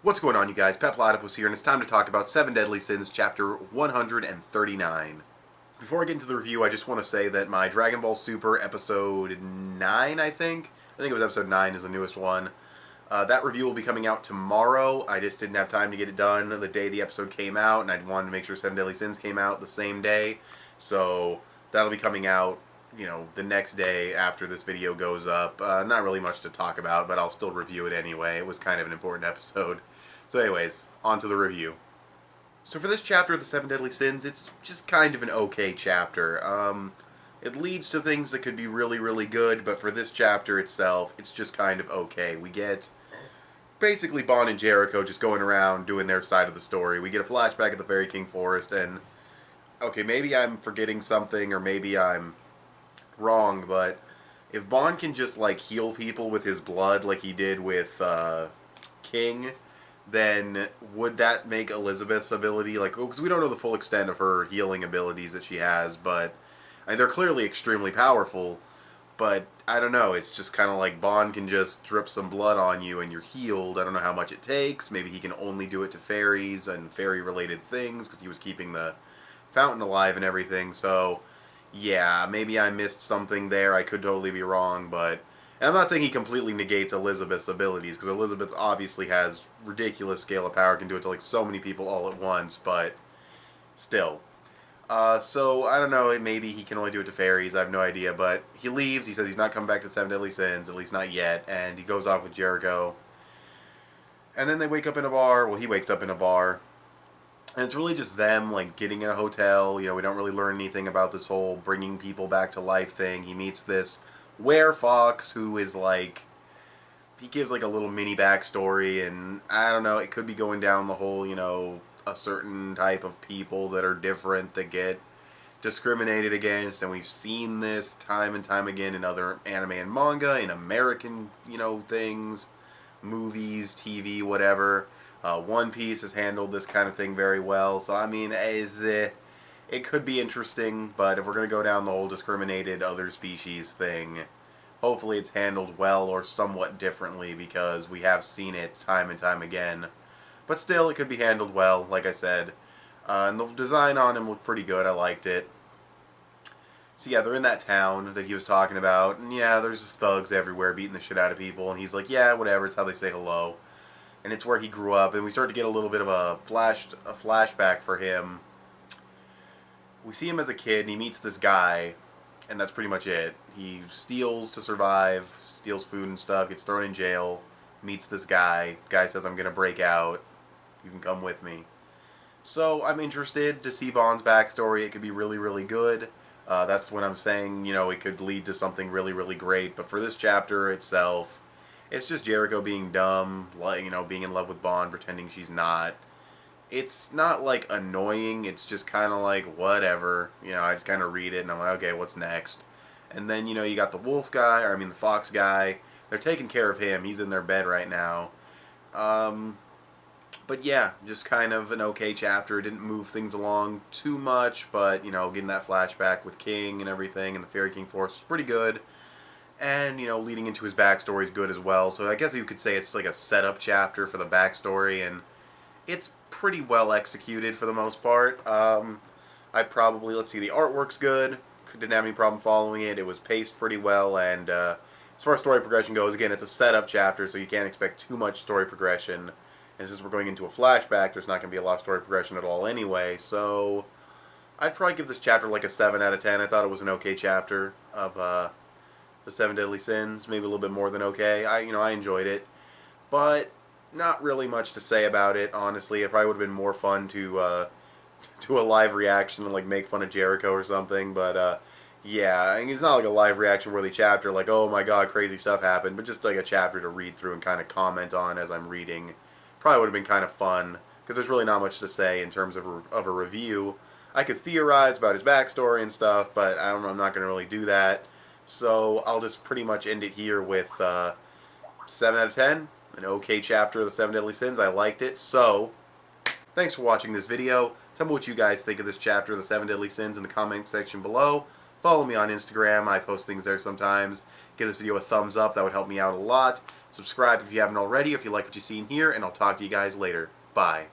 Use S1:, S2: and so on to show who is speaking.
S1: What's going on, you guys? Petplatypus here, and it's time to talk about 7 Deadly Sins, Chapter 139. Before I get into the review, I just want to say that my Dragon Ball Super Episode 9, I think it was Episode 9 is the newest one. That review will be coming out tomorrow. I just didn't have time to get it done the day the episode came out, and I wanted to make sure 7 Deadly Sins came out the same day. So that'll be coming out, the next day after this video goes up. Not really much to talk about, but I'll still review it anyway. It was kind of an important episode. So anyways, on to the review. So for this chapter of the 7 Deadly Sins, it's just kind of an okay chapter. It leads to things that could be really, really good, but for this chapter itself, it's just kind of okay. We get basically Bon and Jericho just going around doing their side of the story. We get a flashback of the Fairy King Forest, and okay, maybe I'm forgetting something, or maybe I'm wrong, but if Bon can just like heal people with his blood like he did with King, then would that make Elizabeth's ability, like, because we don't know the full extent of her healing abilities that she has, but they're clearly extremely powerful, but I don't know, it's just kind of like Bon can just drip some blood on you and you're healed. I don't know how much it takes. Maybe he can only do it to fairies and fairy-related things, because he was keeping the fountain alive and everything, so yeah, maybe I missed something there. I could totally be wrong, but... And I'm not saying he completely negates Elizabeth's abilities, because Elizabeth obviously has ridiculous scale of power, can do it to like so many people all at once, but still. So, I don't know, maybe he can only do it to fairies, I have no idea, but he leaves, he says he's not coming back to 7 Deadly Sins, at least not yet, and he goes off with Jericho. And then they wake up in a bar, well, he wakes up in a bar, and it's really just them, like, getting in a hotel. We don't really learn anything about this whole bringing people back to life thing. He meets this werefox who is, like, he gives, like, a little mini backstory, and I don't know, it could be going down the whole, a certain type of people that are different that get discriminated against, and we've seen this time and time again in other anime and manga, in American, things, movies, TV, whatever. One Piece has handled this kind of thing very well, so I mean, it could be interesting, but if we're going to go down the whole discriminated other species thing, hopefully it's handled well or somewhat differently, because we have seen it time and time again. But still, it could be handled well, like I said. And the design on him looked pretty good, I liked it. So yeah, they're in that town that he was talking about, and yeah, there's just thugs everywhere beating the shit out of people, and he's like, yeah, whatever, it's how they say hello. And it's where he grew up, and we start to get a little bit of a flashback for him. We see him as a kid, and he meets this guy, and that's pretty much it. He steals to survive, steals food and stuff, gets thrown in jail, meets this guy. Guy says, I'm gonna break out, you can come with me. So I'm interested to see Bon's backstory. It could be really, really good. That's when I'm saying, it could lead to something really, really great. But for this chapter itself, it's just Jericho being dumb, like, being in love with Bon, pretending she's not. It's not, like, annoying. It's just kind of like, whatever. I just kind of read it, and I'm like, okay, what's next? And then, you got the wolf guy, or I mean the fox guy. They're taking care of him. He's in their bed right now. But yeah, just kind of an okay chapter. It didn't move things along too much, but, getting that flashback with King and everything, and the Fairy King Force was pretty good. And, leading into his backstory is good as well. So I guess you could say it's like a setup chapter for the backstory, and it's pretty well executed for the most part. Let's see, the artwork's good. Didn't have any problem following it. It was paced pretty well, and as far as story progression goes, again, it's a setup chapter, so you can't expect too much story progression. And since we're going into a flashback, there's not going to be a lot of story progression at all anyway, so I'd probably give this chapter like a 7 out of 10. I thought it was an okay chapter of the 7 Deadly Sins, maybe a little bit more than okay. I enjoyed it, but not really much to say about it, honestly. It probably would have been more fun to do a live reaction and like make fun of Jericho or something, but yeah, I mean, it's not like a live reaction worthy chapter, like, oh my god, crazy stuff happened, but just like a chapter to read through and kind of comment on as I'm reading. Probably would have been kind of fun, because there's really not much to say in terms of a review. I could theorize about his backstory and stuff, but I'm not going to really do that. So I'll just pretty much end it here with 7 out of 10. An okay chapter of the 7 Deadly Sins. I liked it. So, thanks for watching this video. Tell me what you guys think of this chapter of the 7 Deadly Sins in the comment section below. Follow me on Instagram. I post things there sometimes. Give this video a thumbs up. That would help me out a lot. Subscribe if you haven't already, if you like what you see in here, and I'll talk to you guys later. Bye.